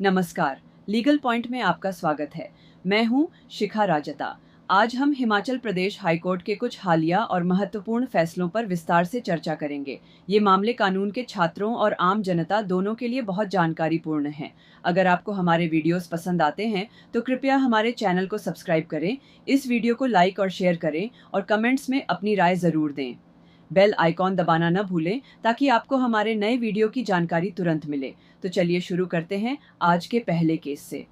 नमस्कार, legal point में आपका स्वागत है। मैं हूं शिखा राजता। आज हम हिमाचल प्रदेश हाईकोर्ट के कुछ हालिया और महत्वपूर्ण फैसलों पर विस्तार से चर्चा करेंगे। ये मामले कानून के छात्रों और आम जनता दोनों के लिए बहुत जानकारीपूर्ण हैं। अगर आपको हमारे वीडियोस पसंद आते हैं तो कृपया हमारे चैनल को सब्सक्राइब करें, इस वीडियो को लाइक और शेयर करें और कमेंट्स में अपनी राय ज़रूर दें। बेल आइकॉन दबाना न भूलें ताकि आपको हमारे नए वीडियो की जानकारी तुरंत मिले। तो चलिए शुरू करते हैं आज के पहले केस से।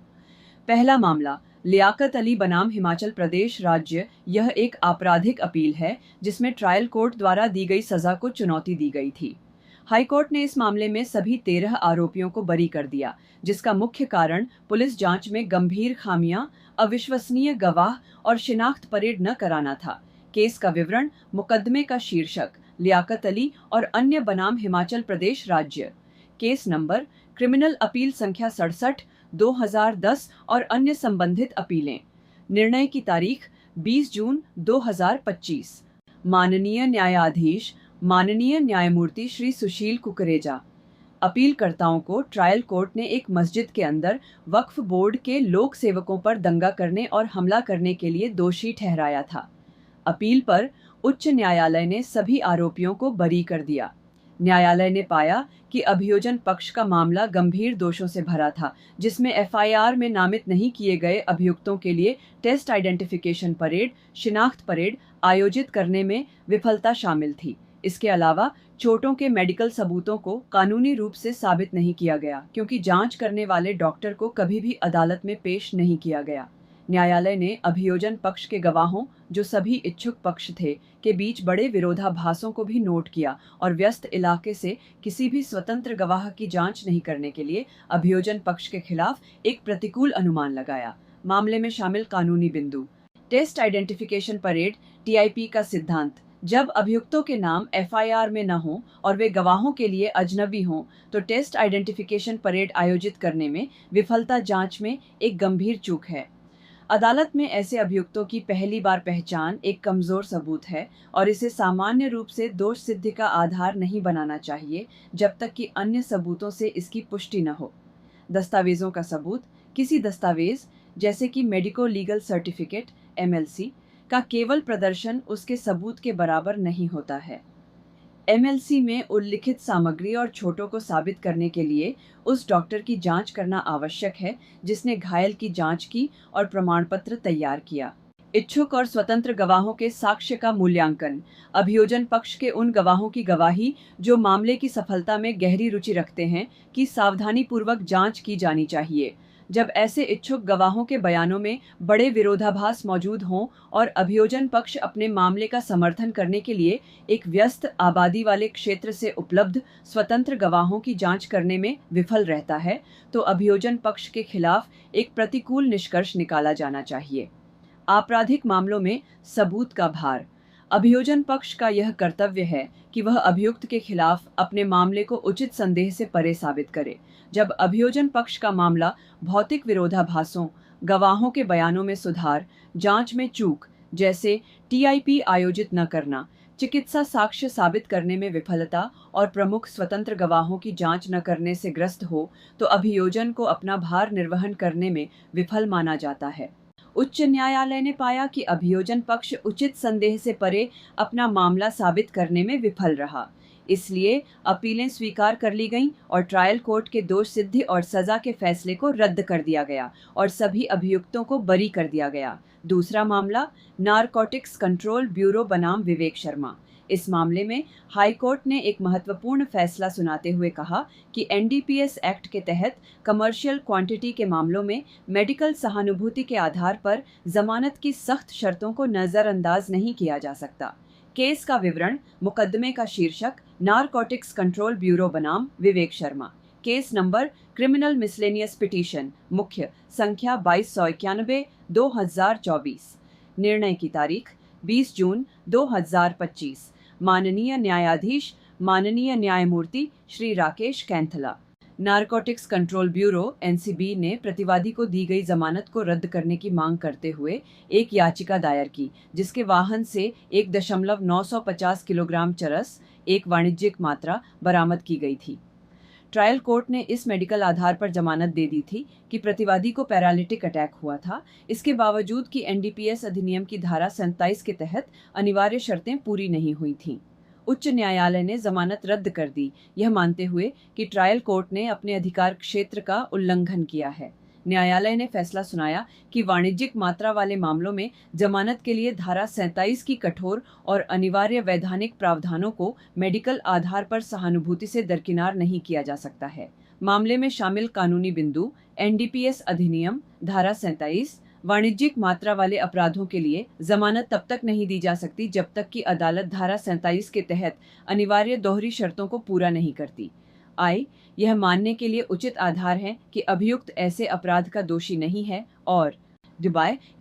पहला मामला लियाकत अली बनाम हिमाचल प्रदेश राज्य। यह एक आपराधिक अपील है जिसमें ट्रायल कोर्ट द्वारा दी गई सजा को चुनौती दी गई थी। हाईकोर्ट ने इस मामले में सभी 13 आरोपियों को बरी कर दिया, जिसका मुख्य कारण पुलिस जांच में गंभीर खामियां, अविश्वसनीय गवाह और शिनाख्त परेड न कराना था। केस का विवरण, मुकदमे का शीर्षक लियाकत अली और अन्य बनाम हिमाचल प्रदेश राज्य। केस नंबर क्रिमिनल अपील संख्या 67 2010 और अन्य संबंधित अपीलें। निर्णय की तारीख 20 जून 2025। माननीय न्यायाधीश माननीय न्यायमूर्ति श्री सुशील कुकरेजा। अपीलकर्ताओं को ट्रायल कोर्ट ने एक मस्जिद के अंदर वक्फ बोर्ड के लोक सेवकों पर दंगा करने और हमला करने के लिए दोषी ठहराया था। अपील पर उच्च न्यायालय ने सभी आरोपियों को बरी कर दिया। न्यायालय ने पाया कि अभियोजन पक्ष का मामला गंभीर दोषों से भरा था, जिसमें एफआईआर में नामित नहीं किए गए अभियुक्तों के लिए टेस्ट आइडेंटिफिकेशन परेड, शिनाख्त परेड आयोजित करने में विफलता शामिल थी। इसके अलावा चोटों के मेडिकल सबूतों को कानूनी रूप से साबित नहीं किया गया, क्योंकि जांच करने वाले डॉक्टर को कभी भी अदालत में पेश नहीं किया गया। न्यायालय ने अभियोजन पक्ष के गवाहों, जो सभी इच्छुक पक्ष थे, के बीच बड़े विरोधाभासों को भी नोट किया और व्यस्त इलाके से किसी भी स्वतंत्र गवाह की जांच नहीं करने के लिए अभियोजन पक्ष के खिलाफ एक प्रतिकूल अनुमान लगाया। मामले में शामिल कानूनी बिंदु। टेस्ट आइडेंटिफिकेशन परेड टीआईपी का सिद्धांत। जब अभियुक्तों के नाम एफआईआर में न हो और वे गवाहों के लिए अजनबी हों, तो टेस्ट आइडेंटिफिकेशन परेड आयोजित करने में विफलता जांच में एक गंभीर चूक है। अदालत में ऐसे अभियुक्तों की पहली बार पहचान एक कमजोर सबूत है और इसे सामान्य रूप से दोष सिद्धि का आधार नहीं बनाना चाहिए जब तक कि अन्य सबूतों से इसकी पुष्टि न हो। दस्तावेजों का सबूत। किसी दस्तावेज जैसे कि मेडिको लीगल सर्टिफिकेट एमएलसी का केवल प्रदर्शन उसके सबूत के बराबर नहीं होता है। एमएलसी में उल्लिखित सामग्री और चोटों को साबित करने के लिए उस डॉक्टर की जांच करना आवश्यक है जिसने घायल की जांच की और प्रमाण पत्र तैयार किया। इच्छुक और स्वतंत्र गवाहों के साक्ष्य का मूल्यांकन। अभियोजन पक्ष के उन गवाहों की गवाही जो मामले की सफलता में गहरी रुचि रखते हैं की सावधानीपूर्वक जांच की जानी चाहिए। जब ऐसे इच्छुक गवाहों के बयानों में बड़े विरोधाभास मौजूद हों और अभियोजन पक्ष अपने मामले का समर्थन करने के लिए एक व्यस्त आबादी वाले क्षेत्र से उपलब्ध स्वतंत्र गवाहों की जांच करने में विफल रहता है, तो अभियोजन पक्ष के खिलाफ एक प्रतिकूल निष्कर्ष निकाला जाना चाहिए। आपराधिक मामलों में सबूत का भार। अभियोजन पक्ष का यह कर्तव्य है कि वह अभियुक्त के खिलाफ अपने मामले को उचित संदेह से परे साबित करे। जब अभियोजन पक्ष का मामला भौतिक विरोधाभासों, गवाहों के बयानों में सुधार, जांच में चूक जैसे टीआईपी आयोजित न करना, चिकित्सा साक्ष्य साबित करने में विफलता और प्रमुख स्वतंत्र गवाहों की जांच न करने से ग्रस्त हो, तो अभियोजन को अपना भार निर्वहन करने में विफल माना जाता है। उच्च न्यायालय ने पाया कि अभियोजन पक्ष उचित संदेह से परे अपना मामला साबित करने में विफल रहा, इसलिए अपीलें स्वीकार कर ली गईं और ट्रायल कोर्ट के दोष सिद्धि और सजा के फैसले को रद्द कर दिया गया और सभी अभियुक्तों को बरी कर दिया गया। दूसरा मामला नारकोटिक्स कंट्रोल ब्यूरो बनाम विवेक शर्मा। इस मामले में हाई कोर्ट ने एक महत्वपूर्ण फैसला सुनाते हुए कहा कि एनडीपीएस एक्ट के तहत कमर्शियल क्वांटिटी के मामलों में मेडिकल सहानुभूति के आधार पर जमानत की सख्त शर्तों को नजरअंदाज नहीं किया जा सकता। केस का विवरण, मुकदमे का शीर्षक नारकोटिक्स कंट्रोल ब्यूरो बनाम Vivek Sharma. Case number criminal miscellaneous petition मुख्य संख्या 2291 2024। निर्णय की तारीख 20 जून 2025। माननीय न्यायाधीश माननीय न्यायमूर्ति Shri Rakesh Kainthla. Narcotics control bureau NCB ने प्रतिवादी को दी गई जमानत को रद्द करने की मांग करते हुए एक याचिका दायर की, जिसके वाहन से 1.950 किलोग्राम चरस, एक वाणिज्यिक मात्रा, बरामद की गई थी। ट्रायल कोर्ट ने इस मेडिकल आधार पर जमानत दे दी थी कि प्रतिवादी को पैरालिटिक अटैक हुआ था। इसके बावजूद कि एनडीपीएस अधिनियम की धारा 27 के तहत अनिवार्य शर्तें पूरी नहीं हुई थीं। उच्च न्यायालय ने जमानत रद्द कर दी, यह मानते हुए कि ट्रायल कोर्ट ने अपने अधिकार क्षेत्र का उल्लंघन किया है। न्यायालय ने फैसला सुनाया कि वाणिज्यिक मात्रा वाले मामलों में जमानत के लिए धारा 27 की कठोर और अनिवार्य वैधानिक प्रावधानों को मेडिकल आधार पर सहानुभूति से दरकिनार नहीं किया जा सकता है। मामले में शामिल कानूनी बिंदु एनडीपीएस अधिनियम धारा 27 वाणिज्यिक मात्रा वाले अपराधों के लिए जमानत तब तक नहीं दी जा सकती जब तक कि अदालत धारा 27 के तहत अनिवार्य दोहरी शर्तों को पूरा नहीं करती। यह मानने के लिए उचित आधार है कि अभियुक्त ऐसे अपराध का दोषी नहीं है और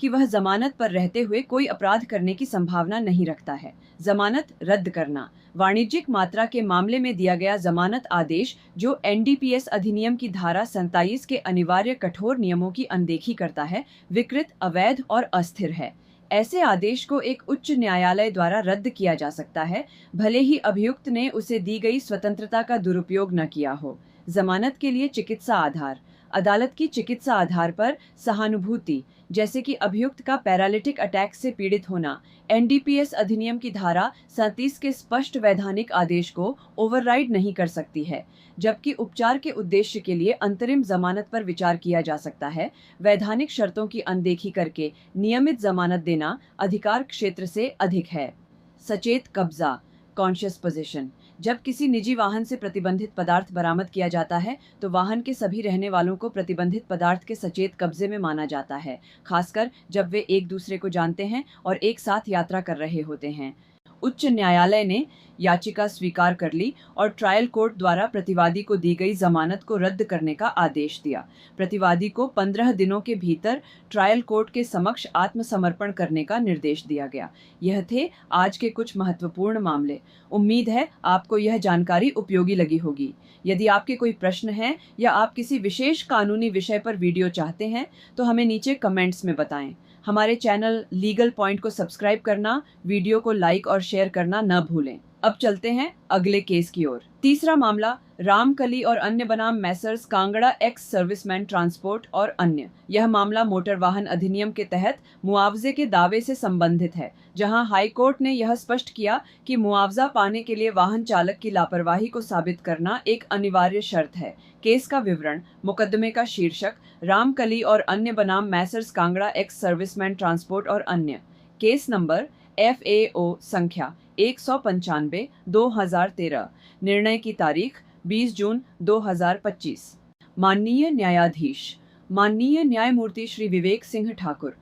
कि वह जमानत पर रहते हुए कोई अपराध करने की संभावना नहीं रखता है। जमानत रद्द करना। वाणिज्यिक मात्रा के मामले में दिया गया जमानत आदेश जो एनडीपीएस अधिनियम की धारा 27 के अनिवार्य कठोर नियमों की अनदेखी करता है, विकृत, अवैध और अस्थिर है। ऐसे आदेश को एक उच्च न्यायालय द्वारा रद्द किया जा सकता है, भले ही अभियुक्त ने उसे दी गई स्वतंत्रता का दुरुपयोग न किया हो। जमानत के लिए चिकित्सा आधार। अदालत की चिकित्सा आधार पर सहानुभूति, जैसे कि अभियुक्त का पैरालिटिक अटैक से पीड़ित होना, एनडीपीएस अधिनियम की धारा 37 के स्पष्ट वैधानिक आदेश को ओवरराइड नहीं कर सकती है, जबकि उपचार के उद्देश्य के लिए अंतरिम जमानत पर विचार किया जा सकता है। वैधानिक शर्तों की अनदेखी करके नियमित जमानत देना अधिकार क्षेत्र से अधिक है। सचेत कब्जा, कॉन्शियस पोजीशन। जब किसी निजी वाहन से प्रतिबंधित पदार्थ बरामद किया जाता है तो वाहन के सभी रहने वालों को प्रतिबंधित पदार्थ के सचेत कब्जे में माना जाता है, खासकर जब वे एक दूसरे को जानते हैं और एक साथ यात्रा कर रहे होते हैं। उच्च न्यायालय ने याचिका स्वीकार कर ली और ट्रायल कोर्ट द्वारा प्रतिवादी को दी गई जमानत को रद्द करने का आदेश दिया। प्रतिवादी को 15 दिनों के भीतर ट्रायल कोर्ट के समक्ष आत्मसमर्पण करने का निर्देश दिया गया। यह थे आज के कुछ महत्वपूर्ण मामले। उम्मीद है आपको यह जानकारी उपयोगी लगी होगी। यदि आपके कोई प्रश्न हैं या आप किसी विशेष कानूनी विषय पर वीडियो चाहते हैं तो हमें नीचे कमेंट्स में बताएं। हमारे चैनल लीगल पॉइंट को सब्सक्राइब करना, वीडियो को लाइक और शेयर करना न भूलें। अब चलते हैं अगले केस की ओर। तीसरा मामला रामकली और अन्य बनाम Messrs Kangra ex serviceman transport और अन्य। यह मामला मोटर वाहन अधिनियम के तहत मुआवजे के दावे से संबंधित है, जहां हाई कोर्ट ने यह स्पष्ट किया कि मुआवजा पाने के लिए वाहन चालक की लापरवाही को साबित करना एक अनिवार्य शर्त है। केस का विवरण, मुकदमे का शीर्षक रामकली और अन्य बनाम Messrs Kangra ex serviceman transport और अन्य। केस नंबर FAO संख्या 195/2013। निर्णय की तारीख 20 जून 2025। माननीय न्यायाधीश, माननीय न्यायमूर्ति श्री विवेक सिंह ठाकुर,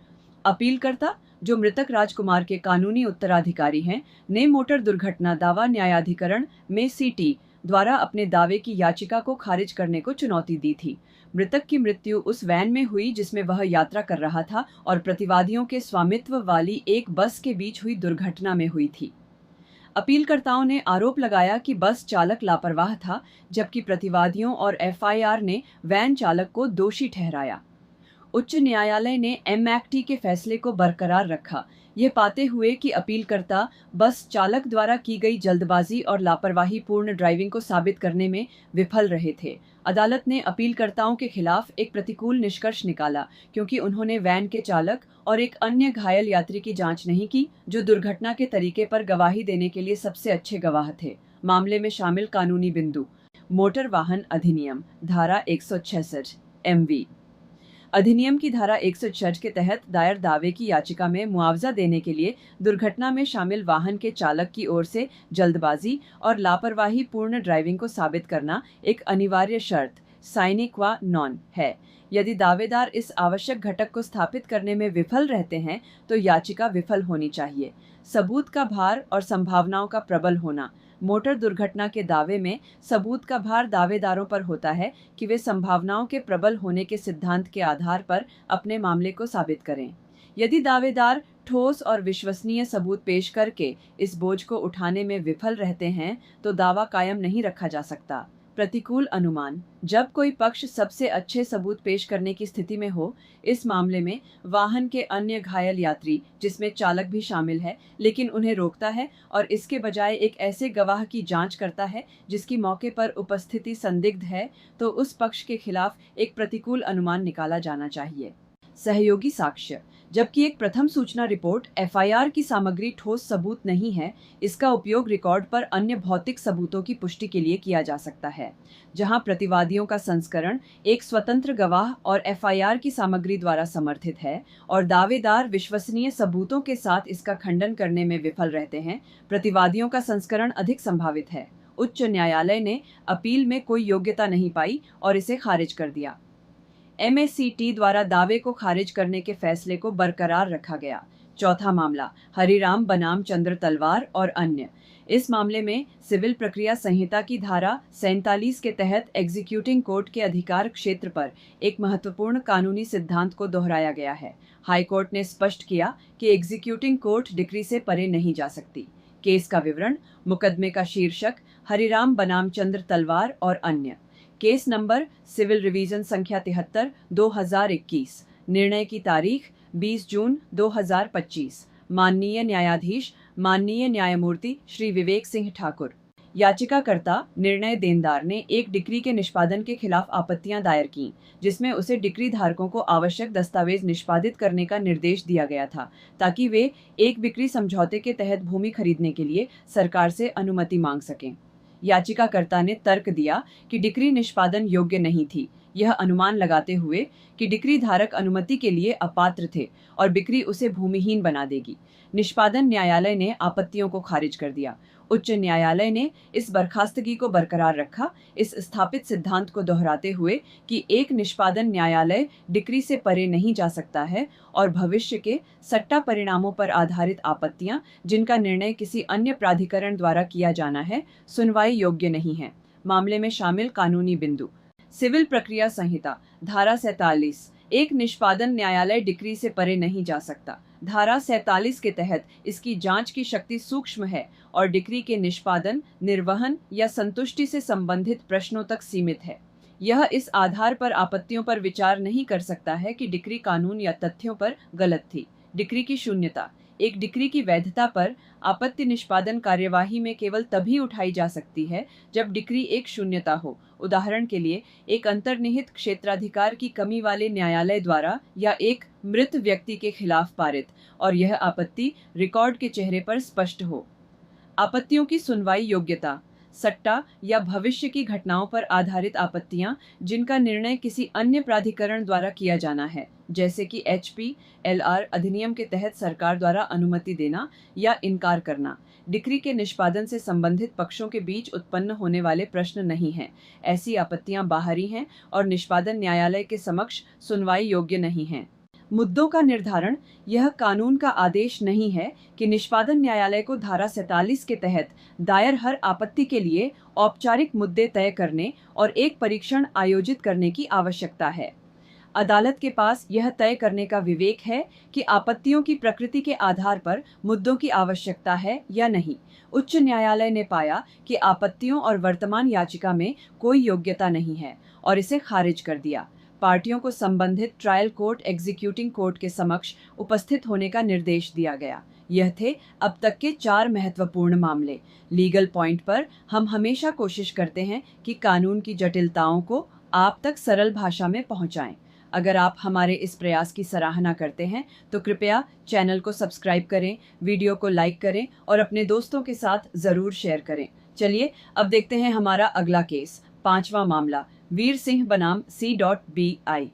अपीलकर्ता जो मृतक राजकुमार के कानूनी उत्तराधिकारी हैं, ने मोटर दुर्घटना दावा न्यायाधिकरण में CT द्वारा अपने दावे की याचिका को खारिज करने को चुनौती दी थी। मृतक की मृत्यु उस वैन में हुई जिसमें वह यात्रा कर रहा था और प्रतिवादियों के स्वामित्व वाली एक बस के बीच हुई दुर्घटना में हुई थी। अपीलकर्ताओं ने आरोप लगाया कि बस चालक लापरवाह था, जबकि प्रतिवादियों और FIR ने वैन चालक को दोषी ठहराया। उच्च न्यायालय ने MACT के फैसले को बरकरार रखा, ये पाते हुए कि अपीलकर्ता बस चालक द्वारा की गई जल्दबाजी और लापरवाही पूर्ण ड्राइविंग को साबित करने में विफल रहे थे। अदालत ने अपीलकर्ताओं के खिलाफ एक प्रतिकूल निष्कर्ष निकाला क्योंकि उन्होंने वैन के चालक और एक अन्य घायल यात्री की जांच नहीं की, जो दुर्घटना के तरीके पर गवाही देने के लिए सबसे अच्छे गवाह थे। मामले में शामिल कानूनी बिंदु: मोटर वाहन अधिनियम धारा 166 MV। अधिनियम की धारा 166 के तहत दायर दावे की याचिका में मुआवजा देने के लिए दुर्घटना में शामिल वाहन के चालक की ओर से जल्दबाजी और लापरवाही पूर्ण ड्राइविंग को साबित करना एक अनिवार्य शर्त साइने क्वा नॉन है। यदि दावेदार इस आवश्यक घटक को स्थापित करने में विफल रहते हैं तो याचिका विफल होनी चाहिए। सबूत का भार और संभावनाओं का प्रबल होना। मोटर दुर्घटना के दावे में सबूत का भार दावेदारों पर होता है कि वे संभावनाओं के प्रबल होने के सिद्धांत के आधार पर अपने मामले को साबित करें। यदि दावेदार ठोस और विश्वसनीय सबूत पेश करके इस बोझ को उठाने में विफल रहते हैं तो दावा कायम नहीं रखा जा सकता। प्रतिकूल अनुमान। जब कोई पक्ष सबसे अच्छे सबूत पेश करने की स्थिति में हो, इस मामले में वाहन के अन्य घायल यात्री, जिसमें चालक भी शामिल है, लेकिन उन्हें रोकता है और इसके बजाय एक ऐसे गवाह की जांच करता है जिसकी मौके पर उपस्थिति संदिग्ध है, तो उस पक्ष के खिलाफ एक प्रतिकूल अनुमान निकाला जाना चाहिए। सहयोगी साक्ष्य। जबकि एक प्रथम सूचना रिपोर्ट एफआईआर की सामग्री ठोस सबूत नहीं है, इसका उपयोग रिकॉर्ड पर अन्य भौतिक सबूतों की पुष्टि के लिए किया जा सकता है। जहां प्रतिवादियों का संस्करण एक स्वतंत्र गवाह और एफआईआर की सामग्री द्वारा समर्थित है और दावेदार विश्वसनीय सबूतों के साथ इसका खंडन करने में विफल रहते हैं, प्रतिवादियों का संस्करण अधिक संभावित है। उच्च न्यायालय ने अपील में कोई योग्यता नहीं पाई और इसे खारिज कर दिया। एमएसीटी द्वारा दावे को खारिज करने के फैसले को बरकरार रखा गया। चौथा मामला, हरिराम बनाम चंद्र तलवार और अन्य। इस मामले में सिविल प्रक्रिया संहिता की धारा 47 के तहत एग्जीक्यूटिंग कोर्ट के अधिकार क्षेत्र पर एक महत्वपूर्ण कानूनी सिद्धांत को दोहराया गया है। हाई कोर्ट ने स्पष्ट किया कि एग्जीक्यूटिंग कोर्ट डिक्री से परे नहीं जा सकती। केस का विवरण, मुकदमे का शीर्षक, हरिराम बनाम चंद्र तलवार और अन्य। केस नंबर सिविल रिवीजन संख्या 73 2021। निर्णय की तारीख 20 जून 2025। माननीय न्यायाधीश माननीय न्यायमूर्ति श्री विवेक सिंह ठाकुर। याचिकाकर्ता निर्णय देनदार ने एक डिक्री के निष्पादन के खिलाफ आपत्तियां दायर की, जिसमें उसे डिक्री धारकों को आवश्यक दस्तावेज निष्पादित करने का निर्देश दिया गया था ताकि वे एक बिक्री समझौते के तहत भूमि खरीदने के लिए सरकार से अनुमति मांग सकें। याचिकाकर्ता ने तर्क दिया कि डिक्री निष्पादन योग्य नहीं थी, यह अनुमान लगाते हुए कि डिक्री धारक अनुमति के लिए अपात्र थे और बिक्री उसे भूमिहीन बना देगी। निष्पादन न्यायालय ने आपत्तियों को खारिज कर दिया। उच्च न्यायालय ने इस बर्खास्तगी को बरकरार रखा, इस स्थापित सिद्धांत को दोहराते हुए कि एक निष्पादन न्यायालय डिक्री से परे नहीं जा सकता है और भविष्य के सट्टा परिणामों पर आधारित आपत्तियां, जिनका निर्णय किसी अन्य प्राधिकरण द्वारा किया जाना है, सुनवाई योग्य नहीं है। मामले में शामिल कानूनी बिंदु। सिविल प्रक्रिया संहिता धारा 47। एक निष्पादन न्यायालय डिक्री से परे नहीं जा सकता। धारा 47 के तहत इसकी जांच की शक्ति सूक्ष्म है और डिक्री के निष्पादन, निर्वहन या संतुष्टि से संबंधित प्रश्नों तक सीमित है। यह इस आधार पर आपत्तियों पर विचार नहीं कर सकता है कि डिक्री कानून या तथ्यों पर गलत थी। डिक्री की शून्यता। एक डिक्री की वैधता पर आपत्ति निष्पादन कार्यवाही में केवल तभी उठाई जा सकती है जब डिक्री एक शून्यता हो। उदाहरण के लिए, एक अंतर्निहित क्षेत्राधिकार की कमी वाले न्यायालय द्वारा या एक मृत व्यक्ति के खिलाफ पारित, और यह आपत्ति रिकॉर्ड के चेहरे पर स्पष्ट हो। आपत्तियों की सुनवाई योग्यता। सट्टा या भविष्य की घटनाओं पर आधारित आपत्तियां, जिनका निर्णय किसी अन्य प्राधिकरण द्वारा किया जाना है, जैसे कि HPLR अधिनियम के तहत सरकार द्वारा अनुमति देना या इनकार करना, डिक्री के निष्पादन से संबंधित पक्षों के बीच उत्पन्न होने वाले प्रश्न नहीं हैं। ऐसी आपत्तियां बाहरी हैं और निष्पादन न्यायालय के समक्ष सुनवाई योग्य नहीं हैं। मुद्दों का निर्धारण। यह कानून का आदेश नहीं है कि निष्पादन न्यायालय को धारा 47 के तहत दायर हर आपत्ति के लिए औपचारिक मुद्दे तय करने और एक परीक्षण आयोजित करने की आवश्यकता है। अदालत के पास यह तय करने का विवेक है कि आपत्तियों की प्रकृति के आधार पर मुद्दों की आवश्यकता है या नहीं। उच्च न्यायालय ने पाया कि आपत्तियों और वर्तमान याचिका में कोई योग्यता नहीं है और इसे खारिज कर दिया। पार्टियों को संबंधित ट्रायल कोर्ट एग्जीक्यूटिंग कोर्ट के समक्ष उपस्थित होने का निर्देश दिया गया। यह थे अब तक के 4 महत्वपूर्ण मामले। लीगल पॉइंट पर हम हमेशा कोशिश करते हैं कि कानून की जटिलताओं को आप तक सरल भाषा में पहुंचाएं। अगर आप हमारे इस प्रयास की सराहना करते हैं तो कृपया चैनल को सब्सक्राइब करें, वीडियो को लाइक करें और अपने दोस्तों के साथ ज़रूर शेयर करें। चलिए अब देखते हैं हमारा अगला केस। 5वां मामला, वीर सिंह बनाम C.BI।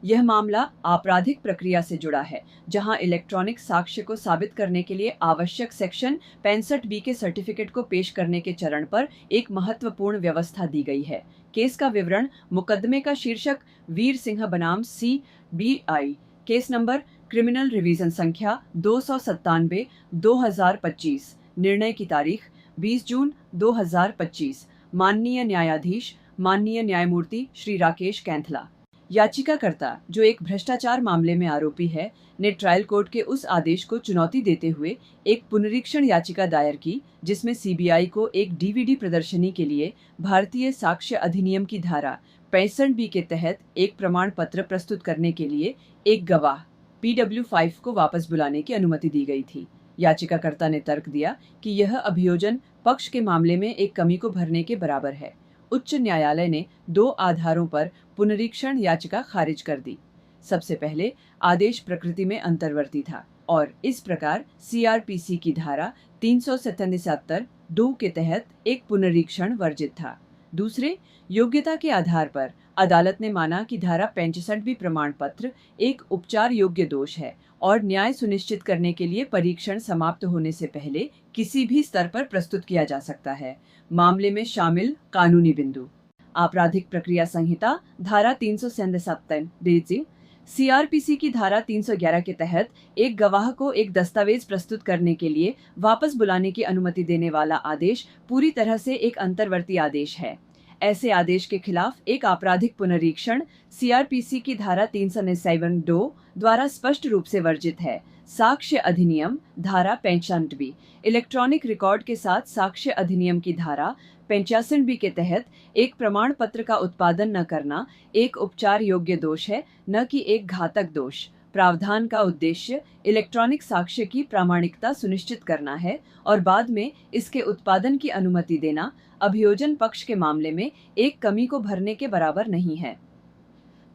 यह मामला आपराधिक प्रक्रिया से जुड़ा है, जहां इलेक्ट्रॉनिक साक्ष्य को साबित करने के लिए आवश्यक सेक्शन 65B के सर्टिफिकेट को पेश करने के चरण पर एक महत्वपूर्ण व्यवस्था दी गई है। केस का विवरण, मुकदमे का शीर्षक, वीर सिंह बनाम C.BI। Case number criminal revision संख्या 297 2025। निर्णय की तारीख 20 जून 2025। माननीय न्यायाधीश माननीय न्यायमूर्ति श्री राकेश कैंथला। याचिकाकर्ता, जो एक भ्रष्टाचार मामले में आरोपी है, ने ट्रायल कोर्ट के उस आदेश को चुनौती देते हुए एक पुनरीक्षण याचिका दायर की, जिसमें सीबीआई को एक डीवीडी प्रदर्शनी के लिए भारतीय साक्ष्य अधिनियम की धारा 65B के तहत एक प्रमाण पत्र प्रस्तुत करने के लिए एक गवाह PW5 को वापस बुलाने की अनुमति दी गई थी। याचिकाकर्ता ने तर्क दिया कि यह अभियोजन पक्ष के मामले में एक कमी को भरने के बराबर है। उच्च न्यायालय ने 2 आधारों पर पुनरीक्षण याचिका खारिज कर दी। सबसे पहले, आदेश प्रकृति में अंतर्वर्ती था और इस प्रकार CRPC की धारा 377(2) के तहत एक पुनरीक्षण वर्जित था। दूसरे, योग्यता के आधार पर अदालत ने माना कि धारा 65B प्रमाण पत्र एक उपचार योग्य दोष है और न्याय सुनिश्चित करने के लिए परीक्षण समाप्त होने से पहले किसी भी स्तर पर प्रस्तुत किया जा सकता है। मामले में शामिल कानूनी बिंदु: आपराधिक प्रक्रिया संहिता धारा 377 CRPC की धारा 311 के तहत एक गवाह को एक दस्तावेज प्रस्तुत करने के लिए वापस बुलाने की अनुमति देने वाला आदेश पूरी तरह से एक अंतर्वर्ती आदेश है। ऐसे आदेश के खिलाफ एक आपराधिक पुनरीक्षण CRPC की धारा 397(2) द्वारा स्पष्ट रूप से वर्जित है। साक्ष्य अधिनियम धारा 65B, इलेक्ट्रॉनिक रिकॉर्ड के साथ साक्ष्य अधिनियम की धारा 85B के तहत एक प्रमाण पत्र का उत्पादन न करना एक उपचार योग्य दोष है, न कि एक घातक दोष। प्रावधान का उद्देश्य इलेक्ट्रॉनिक साक्ष्य की प्रामाणिकता सुनिश्चित करना है और बाद में इसके उत्पादन की अनुमति देना अभियोजन पक्ष के मामले में एक कमी को भरने के बराबर नहीं है।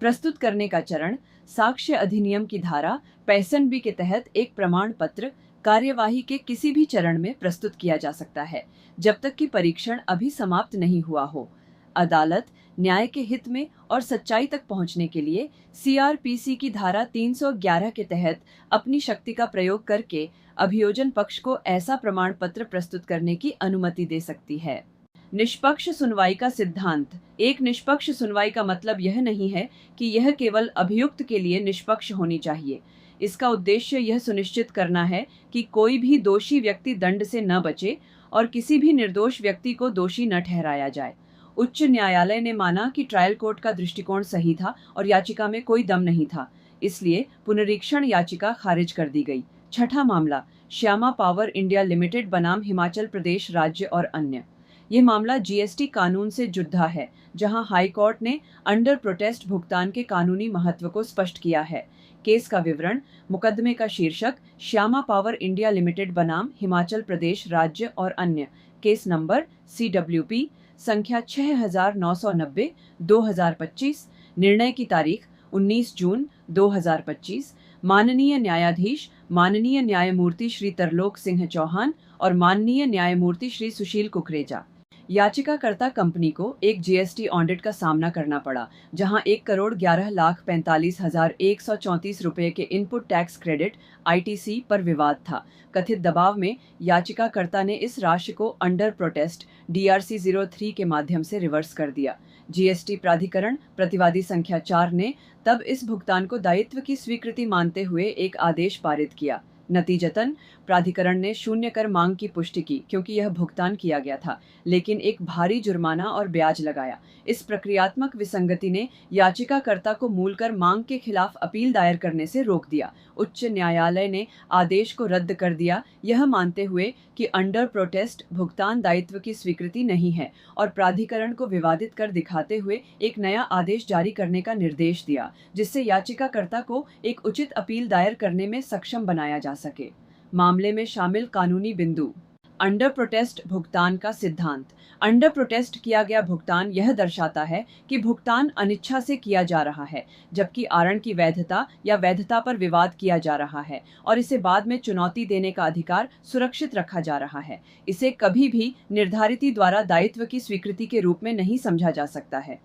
प्रस्तुत करने का चरण: साक्ष्य अधिनियम की धारा 65B के तहत एक प्रमाण पत्र कार्यवाही के किसी भी चरण में प्रस्तुत किया जा सकता है, जब तक कि परीक्षण अभी समाप्त नहीं हुआ हो। अदालत न्याय के हित में और सच्चाई तक पहुंचने के लिए CRPC की धारा 311 के तहत अपनी शक्ति का प्रयोग करके अभियोजन पक्ष को ऐसा प्रमाण पत्र प्रस्तुत करने की अनुमति दे सकती है। निष्पक्ष सुनवाई का सिद्धांत: एक निष्पक्ष सुनवाई का मतलब यह नहीं है कि यह केवल अभियुक्त के लिए निष्पक्ष होनी चाहिए। इसका उद्देश्य यह सुनिश्चित करना है कि कोई भी दोषी व्यक्ति दंड से न बचे और किसी भी निर्दोष व्यक्ति को दोषी न ठहराया जाए। उच्च न्यायालय ने माना कि ट्रायल कोर्ट का दृष्टिकोण सही था और याचिका में कोई दम नहीं था, इसलिए पुनरीक्षण याचिका खारिज कर दी गई। छठा मामला श्यामा पावर इंडिया लिमिटेड बनाम हिमाचल प्रदेश राज्य और अन्य। यह मामला GST कानून से जुड़ा है, जहां हाई कोर्ट ने अंडर प्रोटेस्ट भुगतान के कानूनी महत्व को स्पष्ट किया है। केस का विवरण: मुकदमे का शीर्षक श्यामा पावर इंडिया लिमिटेड बनाम हिमाचल प्रदेश राज्य और अन्य, केस नंबर CWP संख्या 6990 2025। निर्णय की तारीख 19 जून 2025। माननीय न्यायाधीश माननीय न्यायमूर्ति श्री तरलोक सिंह चौहान और माननीय न्यायमूर्ति श्री सुशील कुकरेजा। याचिकाकर्ता कंपनी को एक GST ऑडिट का सामना करना पड़ा, जहां 1,11,45,134 रुपये के इनपुट टैक्स क्रेडिट ITC पर विवाद था। कथित दबाव में याचिकाकर्ता ने इस राशि को अंडर प्रोटेस्ट DRC 03 के माध्यम से रिवर्स कर दिया। GST प्राधिकरण प्रतिवादी संख्या 4 ने तब इस भुगतान को दायित्व की स्वीकृति मानते हुए एक आदेश पारित किया। नतीजतन प्राधिकरण ने शून्य कर मांग की पुष्टि की, क्योंकि यह भुगतान किया गया था, लेकिन एक भारी जुर्माना और ब्याज लगाया। इस प्रक्रियात्मक विसंगति ने याचिकाकर्ता को मूल कर मांग के खिलाफ अपील दायर करने से रोक दिया। उच्च न्यायालय ने आदेश को रद्द कर दिया, यह मानते हुए कि अंडर प्रोटेस्ट भुगतान दायित्व की स्वीकृति नहीं है, और प्राधिकरण को विवादित कर दिखाते हुए एक नया आदेश जारी करने का निर्देश दिया, जिससे याचिकाकर्ता को एक उचित अपील दायर करने में सक्षम बनाया जा सके। मामले में शामिल कानूनी बिंदु: अंडर प्रोटेस्ट भुगतान का सिद्धांत। अंडर प्रोटेस्ट किया गया भुगतान यह दर्शाता है कि भुगतान अनिच्छा से किया जा रहा है, जबकि आरण की वैधता या वैधता पर विवाद किया जा रहा है और इसे बाद में चुनौती देने का अधिकार सुरक्षित रखा जा रहा है। इसे कभी भी निर्धारित द्वारा दायित्व की स्वीकृति के रूप में नहीं समझा जा सकता है।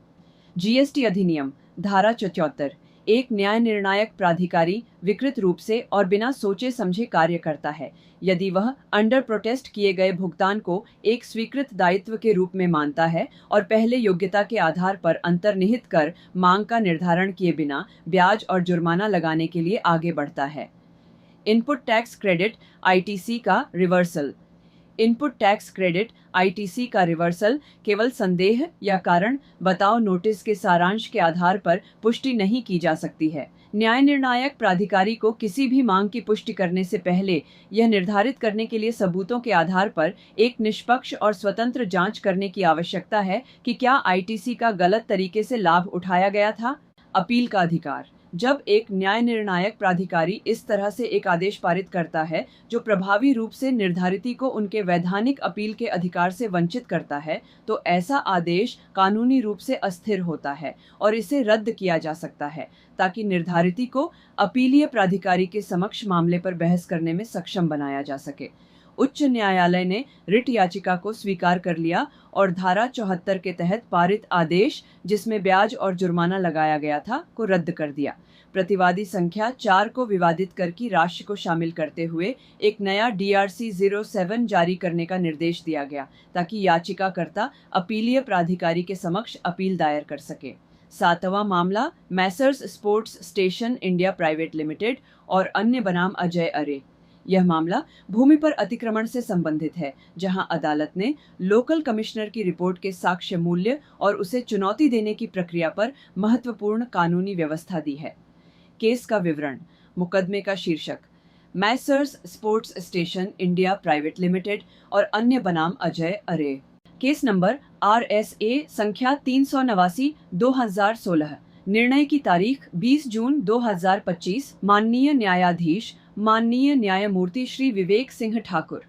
GST अधिनियम धारा 74। एक न्याय निर्णायक प्राधिकारी विकृत रूप से और बिना सोचे समझे कार्य करता है यदि वह अंडर प्रोटेस्ट किए गए भुगतान को एक स्वीकृत दायित्व के रूप में मानता है और पहले योग्यता के आधार पर अंतर्निहित कर मांग का निर्धारण किए बिना ब्याज और जुर्माना लगाने के लिए आगे बढ़ता है। इनपुट टैक्स क्रेडिट ITC का reversal. Input tax credit (ITC) का रिवर्सल केवल संदेह या कारण बताओ नोटिस के सारांश के आधार पर पुष्टि नहीं की जा सकती है। न्याय निर्णायक प्राधिकारी को किसी भी मांग की पुष्टि करने से पहले यह निर्धारित करने के लिए सबूतों के आधार पर एक निष्पक्ष और स्वतंत्र जांच करने की आवश्यकता है कि क्या ITC का गलत तरीके से लाभ उठाया गया था। अपील का अधिकार। जब एक न्याय निर्णायक प्राधिकारी इस तरह से एक आदेश पारित करता है जो प्रभावी रूप से निर्धारिती को उनके वैधानिक अपील के अधिकार से वंचित करता है, तो ऐसा आदेश कानूनी रूप से अस्थिर होता है और इसे रद्द किया जा सकता है, ताकि निर्धारिती को अपीलीय प्राधिकारी के समक्ष मामले पर बहस करने में सक्षम बनाया जा सके। उच्च न्यायालय ने रिट याचिका को स्वीकार कर लिया और धारा 74 के तहत पारित आदेश, जिसमें ब्याज और जुर्माना लगाया गया था, को रद्द कर दिया। प्रतिवादी संख्या 4 को विवादित कर की राशि को शामिल करते हुए एक नया DRC 07 जारी करने का निर्देश दिया गया, ताकि याचिकाकर्ता अपीलीय प्राधिकारी के समक्ष अपील दायर कर सके। 7वां मामला Messrs sports station India private limited और अन्य बनाम अजय अरे। यह मामला भूमि पर अतिक्रमण से संबंधित है, जहां अदालत ने लोकल कमिश्नर की रिपोर्ट के साक्ष्य मूल्य और उसे चुनौती देने की प्रक्रिया पर महत्वपूर्ण कानूनी व्यवस्था दी है। केस का विवरण। मुकदमे का शीर्षक Messrs sports station India private limited और अन्य बनाम अजय अरे। केस नंबर RSA संख्या 389/2016। निर्णय की तारीख 20 जून 2025। माननीय न्यायाधीश माननीय न्यायमूर्ति श्री विवेक सिंह ठाकुर।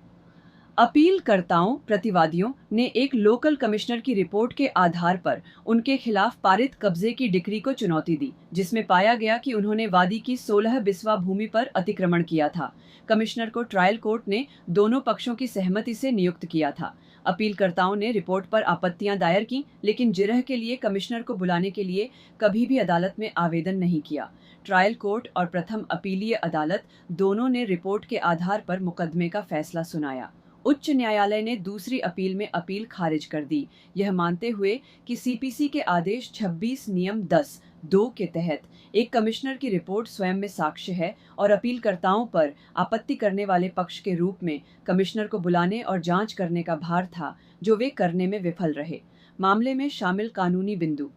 अपीलकर्ताओं प्रतिवादियों ने एक लोकल कमिश्नर की रिपोर्ट के आधार पर उनके खिलाफ पारित कब्जे की डिक्री को चुनौती दी, जिसमें पाया गया कि उन्होंने वादी की 16 बिस्वा भूमि पर अतिक्रमण किया था। कमिश्नर को ट्रायल कोर्ट ने दोनों पक्षों की सहमति से नियुक्त किया था। अपीलकर्ताओं ने रिपोर्ट पर आपत्तियां दायर की, लेकिन जिरह के लिए कमिश्नर को बुलाने के लिए कभी भी अदालत में आवेदन नहीं किया। ट्रायल कोर्ट और प्रथम अपीलीय अदालत दोनों ने रिपोर्ट के आधार पर मुकदमे का फैसला सुनाया। उच्च न्यायालय ने दूसरी अपील में अपील खारिज कर दी, यह मानते हुए कि CPC के आदेश 26 नियम 10(2) के तहत एक कमिश्नर की रिपोर्ट स्वयं में साक्ष्य है और अपीलकर्ताओं पर आपत्ति करने वाले पक्ष के रूप में कमिश्नर को बुलाने और जांच करने का भार था, जो वे करने में विफल रहे। मामले में शामिल कानूनी बिंदु।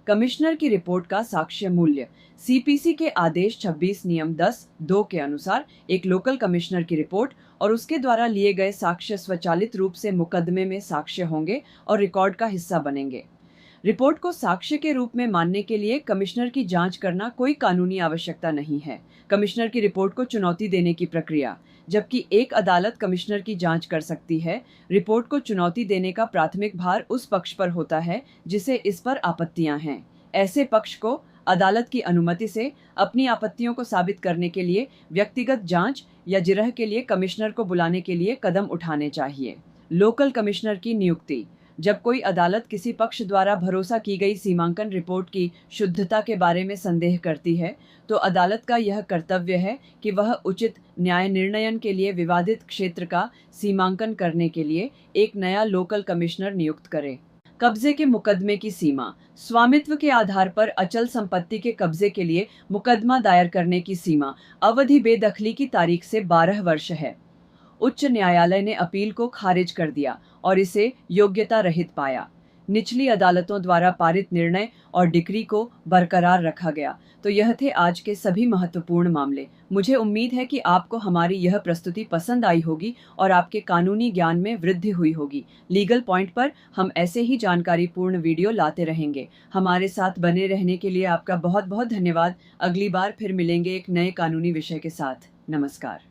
कमिश्नर की रिपोर्ट का साक्ष्य मूल्य। CPC के आदेश 26 नियम 10(2) के अनुसार एक लोकल कमिश्नर की रिपोर्ट और उसके द्वारा लिए गए साक्ष्य स्वचालित रूप से मुकदमे में साक्ष्य होंगे और रिकॉर्ड का हिस्सा बनेंगे। रिपोर्ट को साक्ष्य के रूप में मानने के लिए कमिश्नर की जांच करना कोई कानूनी आवश्यकता नहीं है। कमिश्नर की रिपोर्ट को चुनौती देने की प्रक्रिया। जबकि एक अदालत कमिश्नर की जांच कर सकती है, रिपोर्ट को चुनौती देने का प्राथमिक भार उस पक्ष पर होता है जिसे इस पर आपत्तियां हैं। ऐसे पक्ष को अदालत की अनुमति से अपनी आपत्तियों को साबित करने के लिए व्यक्तिगत जांच या जिरह के लिए कमिश्नर को बुलाने के लिए कदम उठाने चाहिए। लोकल कमिश्नर की नियुक्ति। जब कोई अदालत किसी पक्ष द्वारा भरोसा की गई सीमांकन रिपोर्ट की शुद्धता के बारे में संदेह करती है, तो अदालत का यह कर्तव्य है कि वह उचित न्याय निर्णयन के लिए विवादित क्षेत्र का सीमांकन करने के लिए एक नया लोकल कमिश्नर नियुक्त करे। कब्जे के मुकदमे की सीमा। स्वामित्व के आधार पर अचल संपत्ति के कब्जे के लिए मुकदमा दायर करने की सीमा अवधि बेदखली की तारीख से 12 वर्ष है। उच्च न्यायालय ने अपील को खारिज कर दिया और इसे योग्यता रहित पाया। निचली अदालतों द्वारा पारित निर्णय और डिक्री को बरकरार रखा गया। तो यह थे आज के सभी महत्वपूर्ण मामले। मुझे उम्मीद है कि आपको हमारी यह प्रस्तुति पसंद आई होगी और आपके कानूनी ज्ञान में वृद्धि हुई होगी। लीगल पॉइंट पर हम ऐसे ही जानकारीपूर्ण वीडियो लाते रहेंगे। हमारे साथ बने रहने के लिए आपका बहुत बहुत धन्यवाद। अगली बार फिर मिलेंगे एक नए कानूनी विषय के साथ। नमस्कार।